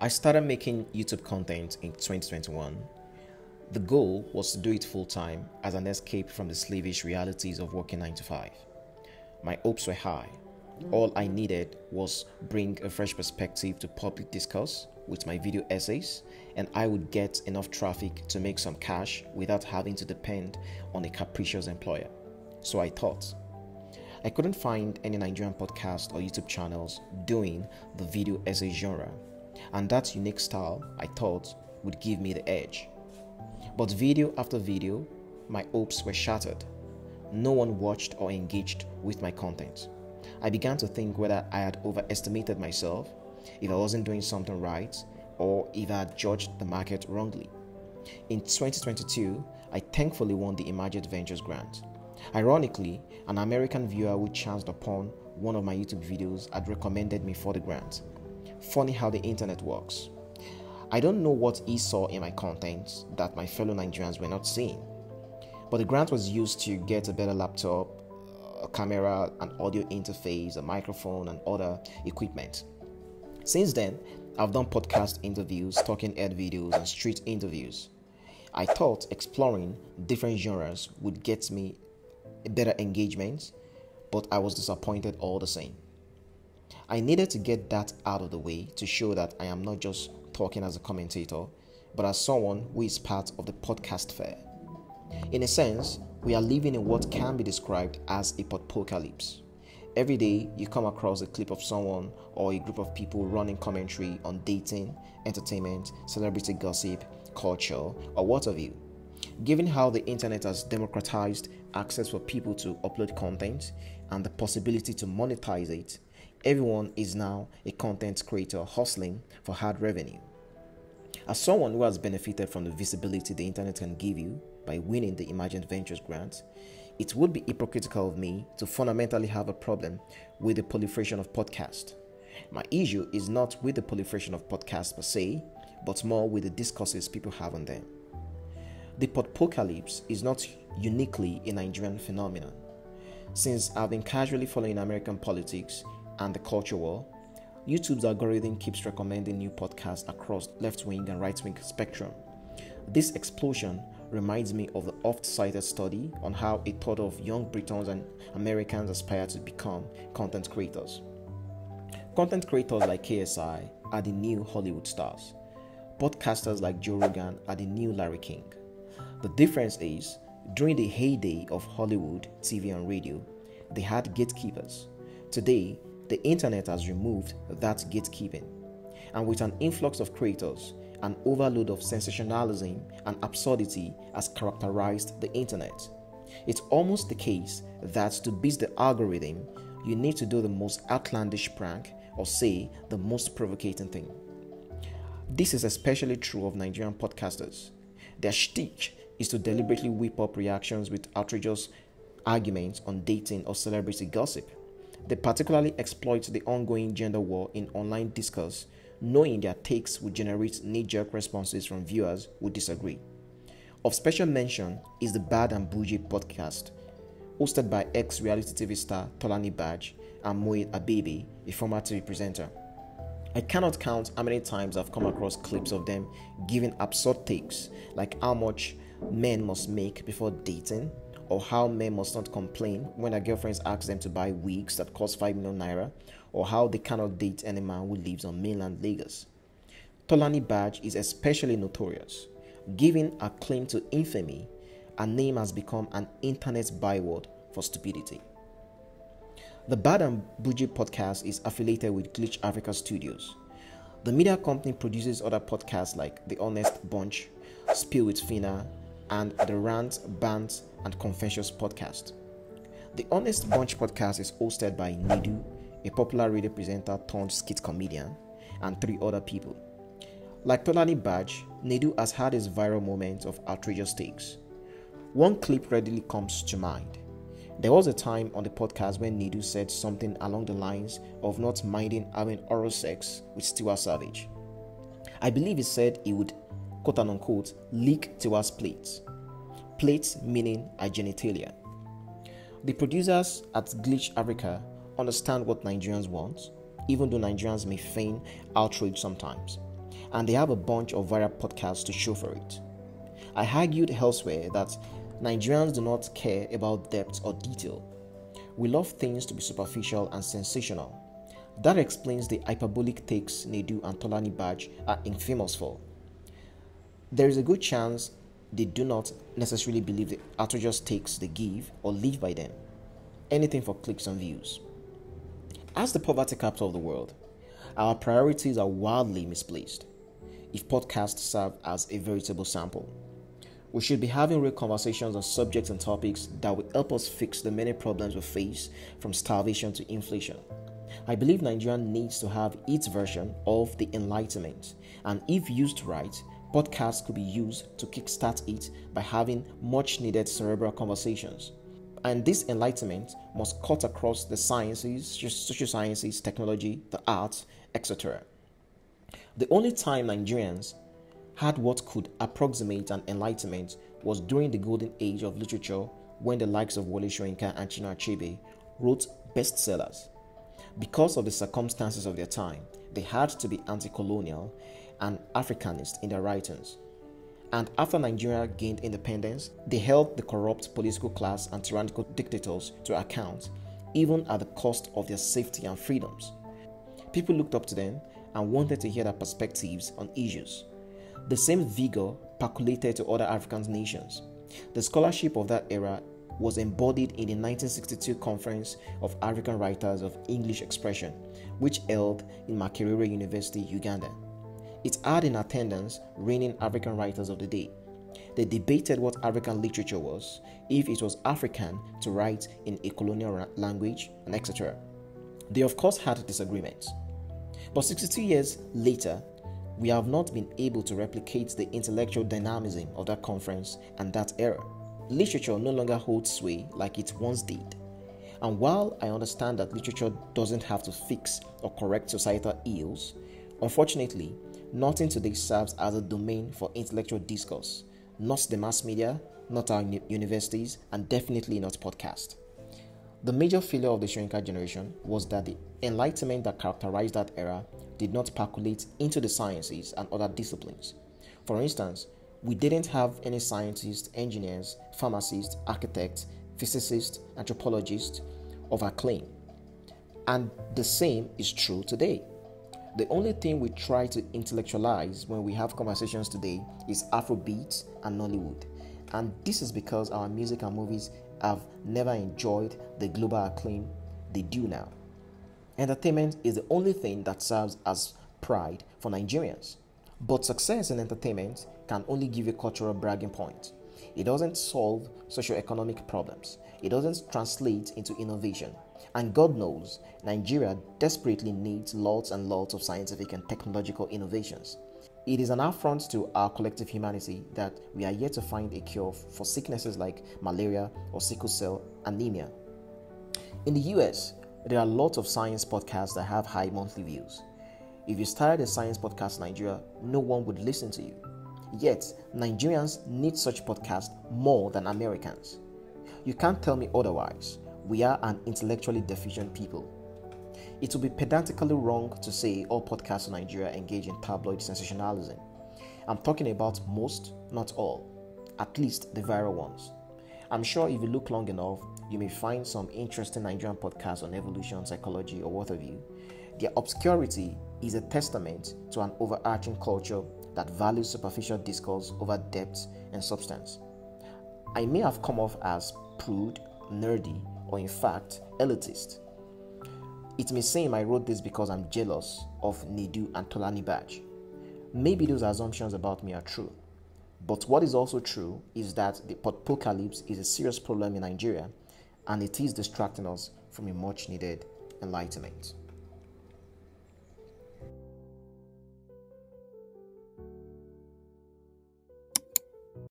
I started making YouTube content in 2021. The goal was to do it full time as an escape from the slavish realities of working 9 to 5. My hopes were high. All I needed was bring a fresh perspective to public discourse with my video essays, and I would get enough traffic to make some cash without having to depend on a capricious employer. So I thought. I couldn't find any Nigerian podcast or YouTube channels doing the video essay genre, and that unique style, I thought, would give me the edge. But video after video, my hopes were shattered. No one watched or engaged with my content. I began to think whether I had overestimated myself, if I wasn't doing something right, or if I had judged the market wrongly. In 2022, I thankfully won the Emergent Ventures grant. Ironically, an American viewer who chanced upon one of my YouTube videos had recommended me for the grant. Funny how the internet works. I don't know what he saw in my content that my fellow Nigerians were not seeing, but the grant was used to get a better laptop, a camera, an audio interface, a microphone, and other equipment. Since then, I've done podcast interviews, talking head videos, and street interviews. I thought exploring different genres would get me a better engagement, but I was disappointed all the same. I needed to get that out of the way to show that I am not just talking as a commentator, but as someone who is part of the podcast fair. In a sense, we are living in what can be described as a podpocalypse. Every day, you come across a clip of someone or a group of people running commentary on dating, entertainment, celebrity gossip, culture, or what have you. Given how the internet has democratized access for people to upload content and the possibility to monetize it, everyone is now a content creator hustling for hard revenue. As someone who has benefited from the visibility the internet can give you by winning the Emergent Ventures grant, it would be hypocritical of me to fundamentally have a problem with the proliferation of podcasts. My issue is not with the proliferation of podcasts per se, but more with the discourses people have on them. The podpocalypse is not uniquely a Nigerian phenomenon. Since I've been casually following American politics and the culture war, YouTube's algorithm keeps recommending new podcasts across left-wing and right-wing spectrum. This explosion reminds me of the oft-cited study on how a third of young Britons and Americans aspire to become content creators. Content creators like KSI are the new Hollywood stars. Podcasters like Joe Rogan are the new Larry King. The difference is, during the heyday of Hollywood, TV and radio, they had gatekeepers. Today, the internet has removed that gatekeeping. And with an influx of creators, an overload of sensationalism and absurdity has characterized the internet. It's almost the case that to beat the algorithm, you need to do the most outlandish prank or say the most provocating thing. This is especially true of Nigerian podcasters. Their shtick is to deliberately whip up reactions with outrageous arguments on dating or celebrity gossip. They particularly exploit the ongoing gender war in online discourse, knowing their takes would generate knee-jerk responses from viewers who disagree. Of special mention is the Bad and Bougie podcast, hosted by ex-reality TV star Tolani Baj and Moed Abebe, a former TV presenter. I cannot count how many times I've come across clips of them giving absurd takes, like how much men must make before dating, or how men must not complain when their girlfriends ask them to buy wigs that cost 5 million naira, or how they cannot date any man who lives on mainland Lagos. Tolani Baj is especially notorious. Given a claim to infamy, her name has become an internet byword for stupidity. The Bad and Bougie podcast is affiliated with Glitch Africa Studios. The media company produces other podcasts like The Honest Bunch, Spill with Fina, and the Rant, Bant, and Confessions podcast. The Honest Bunch podcast is hosted by Nidu, a popular radio presenter turned skit comedian, and 3 other people. Like Tolani Baj, Nidu has had his viral moments of outrageous takes. One clip readily comes to mind. There was a time on the podcast when Nidu said something along the lines of not minding having oral sex with Tiwa Savage. I believe he said he would, quote unquote, lick Tiwa's plates. Plates meaning her genitalia. The producers at Glitch Africa understand what Nigerians want, even though Nigerians may feign outrage sometimes. and they have a bunch of viral podcasts to show for it. I argued elsewhere that Nigerians do not care about depth or detail. We love things to be superficial and sensational. That explains the hyperbolic takes Nedu and Tolani Badge are infamous for. There is a good chance they do not necessarily believe the outrageous takes they give or live by them. Anything for clicks and views. As the poverty capital of the world, our priorities are wildly misplaced if podcasts serve as a veritable sample. We should be having real conversations on subjects and topics that will help us fix the many problems we face, from starvation to inflation. I believe Nigeria needs to have its version of the Enlightenment, and if used right, podcasts could be used to kickstart it by having much needed cerebral conversations. And this enlightenment must cut across the sciences, social sciences, technology, the arts, etc. The only time Nigerians had what could approximate an enlightenment was during the golden age of literature, when the likes of Wole Soyinka and Chinua Achebe wrote bestsellers. Because of the circumstances of their time, they had to be anti-colonial and Africanist in their writings. And after Nigeria gained independence, they held the corrupt political class and tyrannical dictators to account, even at the cost of their safety and freedoms. People looked up to them and wanted to hear their perspectives on issues. The same vigor percolated to other African nations. The scholarship of that era was embodied in the 1962 Conference of African Writers of English Expression, which held in Makerere University, Uganda. It had in attendance reigning African writers of the day. They debated what African literature was, if it was African to write in a colonial language, and etc. They of course had disagreements. But 62 years later, we have not been able to replicate the intellectual dynamism of that conference and that era. Literature no longer holds sway like it once did. And while I understand that literature doesn't have to fix or correct societal ills, unfortunately, nothing today serves as a domain for intellectual discourse. Not the mass media, not our universities, and definitely not podcasts. The major failure of the Soyinka generation was that the enlightenment that characterized that era did not percolate into the sciences and other disciplines. For instance, we didn't have any scientists, engineers, pharmacists, architects, physicists, anthropologists of acclaim. And the same is true today. The only thing we try to intellectualize when we have conversations today is Afrobeats and Nollywood. And this is because our music and movies have never enjoyed the global acclaim they do now. Entertainment is the only thing that serves as pride for Nigerians. But success in entertainment can only give you a cultural bragging point. It doesn't solve socio-economic problems. It doesn't translate into innovation. And God knows, Nigeria desperately needs lots and lots of scientific and technological innovations. It is an affront to our collective humanity that we are yet to find a cure for sicknesses like malaria or sickle cell anemia. In the US, there are lots of science podcasts that have high monthly views. If you started a science podcast in Nigeria, no one would listen to you. Yet, Nigerians need such podcasts more than Americans. You can't tell me otherwise. We are an intellectually deficient people. It would be pedantically wrong to say all podcasts in Nigeria engage in tabloid sensationalism. I'm talking about most, not all, at least the viral ones. I'm sure if you look long enough, you may find some interesting Nigerian podcasts on evolution, psychology, or what have you. Their obscurity is a testament to an overarching culture that values superficial discourse over depth and substance. I may have come off as prude, nerdy, or in fact, elitist. It may seem I wrote this because I'm jealous of Nedu and Tolani Badge. Maybe those assumptions about me are true. But what is also true is that the podpocalypse is a serious problem in Nigeria, and it is distracting us from a much needed enlightenment.